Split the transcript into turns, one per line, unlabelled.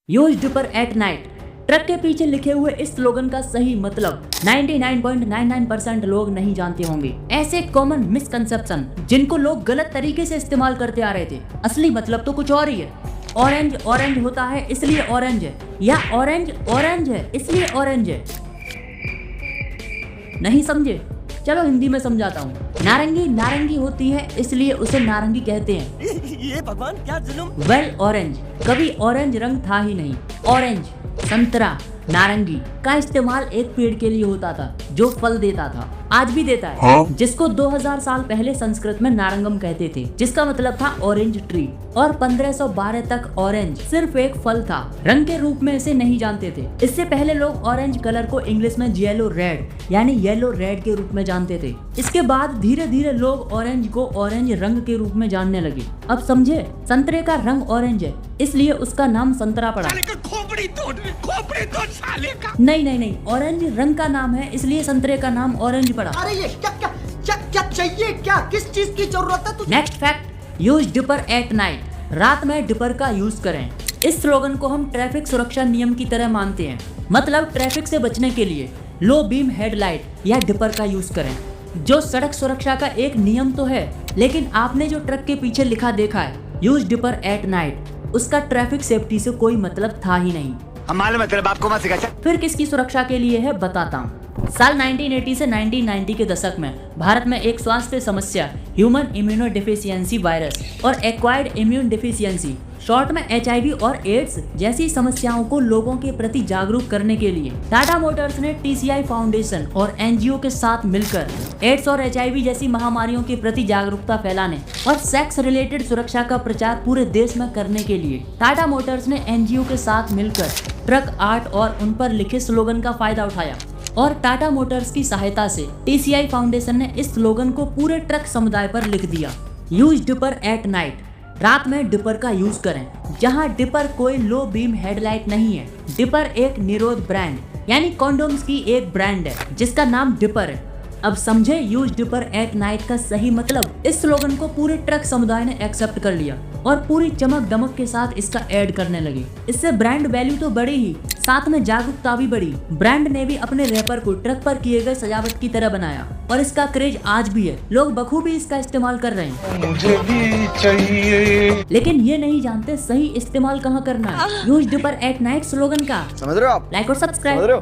Used पर at night. Truck के पीछे लिखे हुए इस स्लोगन का सही मतलब 99.99% लोग नहीं जानते होंगे। ऐसे कॉमन मिसकंसेप्शन जिनको लोग गलत तरीके से इस्तेमाल करते आ रहे थे, असली मतलब तो कुछ और ही है। ऑरेंज ऑरेंज होता है इसलिए ऑरेंज है, या ऑरेंज ऑरेंज है इसलिए ऑरेंज है। नहीं समझे? चलो हिंदी में समझाता हूँ। नारंगी नारंगी होती है इसलिए उसे नारंगी कहते हैं।
ये भगवान क्या जुल्म।
वेल ऑरेंज कभी ऑरेंज रंग था ही नहीं। ऑरेंज, संतरा, नारंगी का इस्तेमाल एक पेड़ के लिए होता था जो फल देता था, आज भी देता है। हाँ? जिसको 2000 साल पहले संस्कृत में नारंगम कहते थे, जिसका मतलब था ऑरेंज ट्री। और 1512 तक ऑरेंज सिर्फ एक फल था, रंग के रूप में इसे नहीं जानते थे। इससे पहले लोग ऑरेंज कलर को इंग्लिश में येलो रेड यानी येलो रेड के रूप में जानते थे। इसके बाद धीरे धीरे लोग ऑरेंज को ऑरेंज रंग के रूप में जानने लगे। अब समझे? संतरे का रंग ऑरेंज है इसलिए उसका नाम संतरा पड़ा।
खोपड़ी तोड़ साले का।
नहीं, ऑरेंज रंग का नाम है इसलिए संतरे का नाम ऑरेंज पड़ा।
अरे ये क्या चाहिए, क्या किस चीज की जरूरत है तुझे?
Next fact, use dipper at night. रात में डिपर का यूज करें। इस स्लोगन को हम ट्रैफिक सुरक्षा नियम की तरह मानते हैं। मतलब ट्रैफिक से बचने के लिए लो बीम हेडलाइट या डिपर का यूज करें, जो सड़क सुरक्षा का एक नियम तो है, लेकिन आपने जो ट्रक के पीछे लिखा देखा है यूज डिपर एट नाइट, उसका ट्रैफिक सेफ्टी से कोई मतलब था ही नहीं।
हमारे मतलब आपको मत सिखा।
फिर किसकी सुरक्षा के लिए है बताता हूँ। साल 1980 से 1990 के दशक में भारत में एक स्वास्थ्य समस्या ह्यूमन इम्यूनो डिफिशियंसी वायरस और एक्वायर्ड इम्यून डिफिशियंसी शॉर्ट में HIV और एड्स जैसी समस्याओं को लोगों के प्रति जागरूक करने के लिए टाटा मोटर्स ने TCI फाउंडेशन और NGO के साथ मिलकर एड्स और HIV जैसी महामारियों के प्रति जागरूकता फैलाने और सेक्स रिलेटेड सुरक्षा का प्रचार पूरे देश में करने के लिए टाटा मोटर्स ने NGO के साथ मिलकर ट्रक आर्ट और उन पर लिखे स्लोगन का फायदा उठाया। और टाटा मोटर्स की सहायता से TCI फाउंडेशन ने इस स्लोगन को पूरे ट्रक समुदाय पर लिख दिया। Use dipper at night. रात में डिपर का यूज करें। जहां डिपर कोई लो बीम हेडलाइट नहीं है। डिपर एक निरोध ब्रांड यानी कॉन्डोम्स की एक ब्रांड है जिसका नाम डिपर है। अब समझे यूज डिपर एट नाइट का सही मतलब। इस स्लोगन को पूरे ट्रक समुदाय ने एक्सेप्ट कर लिया और पूरी चमक दमक के साथ इसका ऐड करने लगे। इससे ब्रांड वैल्यू तो बढ़ी ही, साथ में जागरूकता भी बढ़ी। ब्रांड ने भी अपने रैपर को ट्रक पर किए गए सजावट की तरह बनाया और इसका क्रेज आज भी है। लोग बखूबी इसका इस्तेमाल कर रहे हैं।
मुझे भी चाहिए,
लेकिन ये नहीं जानते सही इस्तेमाल कहाँ करना है use dipper at night slogan का।
समझ रहे हो आप?
लाइक और सब्सक्राइब।